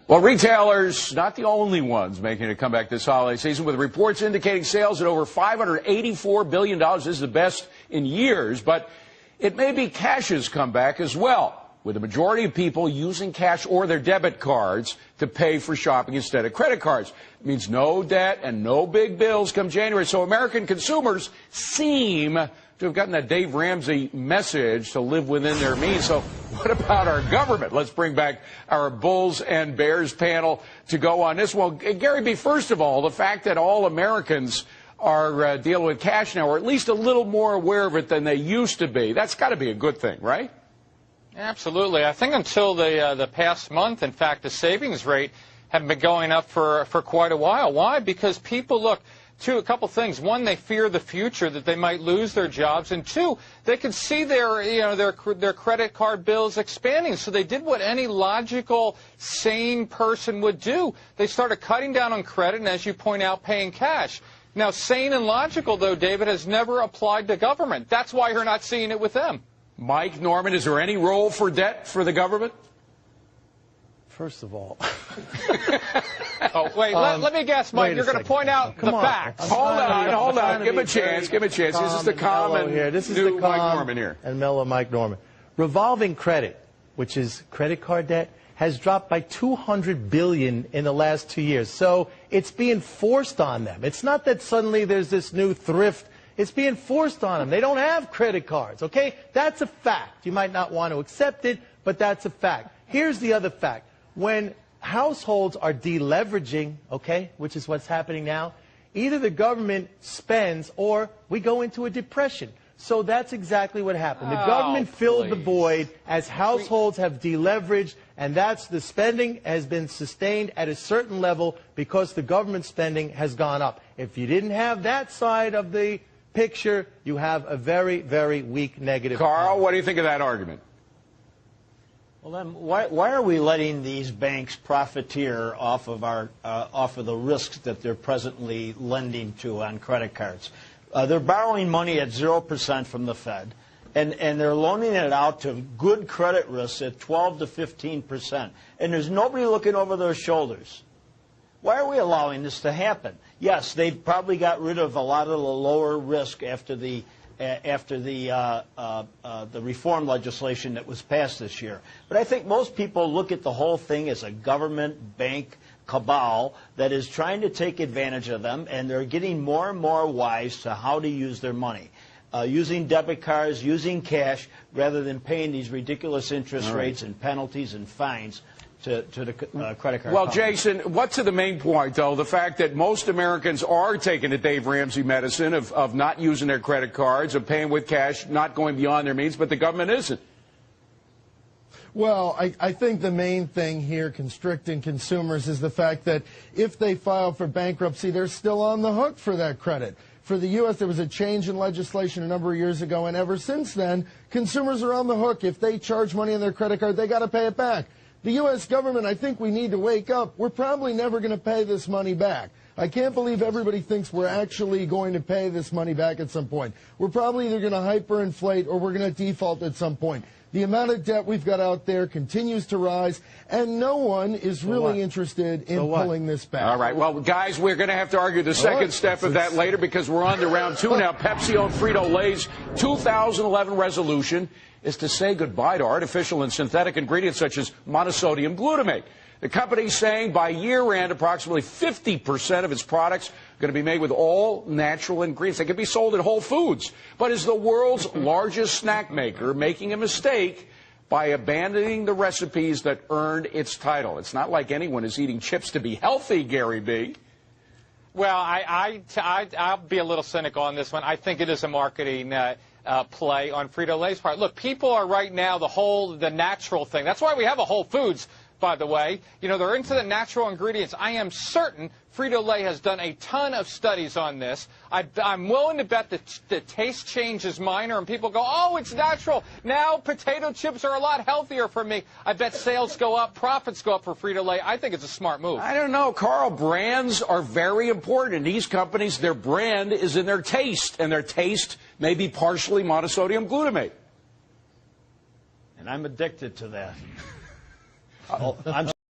Well, retailers, not the only ones making a comeback this holiday season, with reports indicating sales at over $584 billion. This is the best in years, but it may be cash's comeback as well, with the majority of people using cash or their debit cards to pay for shopping instead of credit cards. It means no debt and no big bills come January. So American consumers seem to have gotten that Dave Ramsey message to live within their means. So what about our government? Let's bring back our Bulls and Bears panel to go on this. Well, Gary B., first of all, the fact that all Americans are dealing with cash now, or at least a little more aware of it than they used to be, that's got to be a good thing, right? Absolutely. I think until the past month, in fact, the savings rate had been going up for quite a while. Why? Because people, look, a couple things. One, they fear the future, that they might lose their jobs. And two, they can see their credit card bills expanding. So they did what any logical, sane person would do. They started cutting down on credit and, as you point out, paying cash. Now, sane and logical, though, David, has never applied to government. That's why you're not seeing it with them. Mike, Norman, is there any role for debt for the government? First of all. Oh, wait, let me guess, Mike. You're going to point out the facts. Hold on. Give him a chance. This is the calm and here. This is the calm Mike Norman here. And mellow Mike Norman. Revolving credit, which is credit card debt, has dropped by $200 billion in the last 2 years. So it's being forced on them. It's not that suddenly there's this new thrift. It's being forced on them. They don't have credit cards, okay? That's a fact. You might not want to accept it, but that's a fact. Here's the other fact. When households are deleveraging, okay, which is what's happening now, either the government spends or we go into a depression. So that's exactly what happened. The government filled the void as households have deleveraged, and that's the spending has been sustained at a certain level because the government spending has gone up. If you didn't have that side of the picture, you have a very, very weak negative. Carl, what do you think of that argument? Well, then, why are we letting these banks profiteer off of the risks that they're presently lending to on credit cards? They're borrowing money at 0% from the Fed, and they're loaning it out to good credit risks at 12 to 15%, and there's nobody looking over their shoulders. Why are we allowing this to happen? Yes, they probably got rid of a lot of the lower risk after the reform legislation that was passed this year. But I think most people look at the whole thing as a government bank cabal that is trying to take advantage of them, and they're getting more and more wise to how to use their money. Using debit cards, using cash, rather than paying these ridiculous interest rates and penalties and fines to the credit card. Well, Jason, what's the main point, though? The fact that most Americans are taking the Dave Ramsey medicine of not using their credit cards, of paying with cash, not going beyond their means, but the government isn't. Well, I think the main thing here constricting consumers is the fact that if they file for bankruptcy, they're still on the hook for that credit. For the U.S., there was a change in legislation a number of years ago, and ever since then, consumers are on the hook. If they charge money on their credit card, they got to pay it back. The U.S. government, I think we need to wake up. We're probably never going to pay this money back. I can't believe everybody thinks we're actually going to pay this money back at some point. We're probably either going to hyperinflate or we're going to default at some point. The amount of debt we've got out there continues to rise, and no one is really interested in pulling this back. All right. Well, guys, we're going to have to argue the second step of that later because we're on to round two now. Pepsi-owned Frito-Lay's 2011 resolution is to say goodbye to artificial and synthetic ingredients such as monosodium glutamate. The company's saying by year-end, approximately 50% of its products are going to be made with all natural ingredients. They can be sold at Whole Foods. But is the world's largest snack maker making a mistake by abandoning the recipes that earned its title? It's not like anyone is eating chips to be healthy, Gary B. Well, I'll be a little cynical on this one. I think it is a marketing play on Frito-Lay's part. Look, people are right now the natural thing. That's why we have a Whole Foods, by the way. You know, they're into the natural ingredients. I am certain Frito-Lay has done a ton of studies on this. I'm willing to bet that the taste change is minor and people go, oh, it's natural. Now potato chips are a lot healthier for me. I bet sales go up, profits go up for Frito-Lay. I think it's a smart move. I don't know, Carl. Brands are very important. In these companies, their brand is in their taste, and their taste may be partially monosodium glutamate. And I'm addicted to that. I'm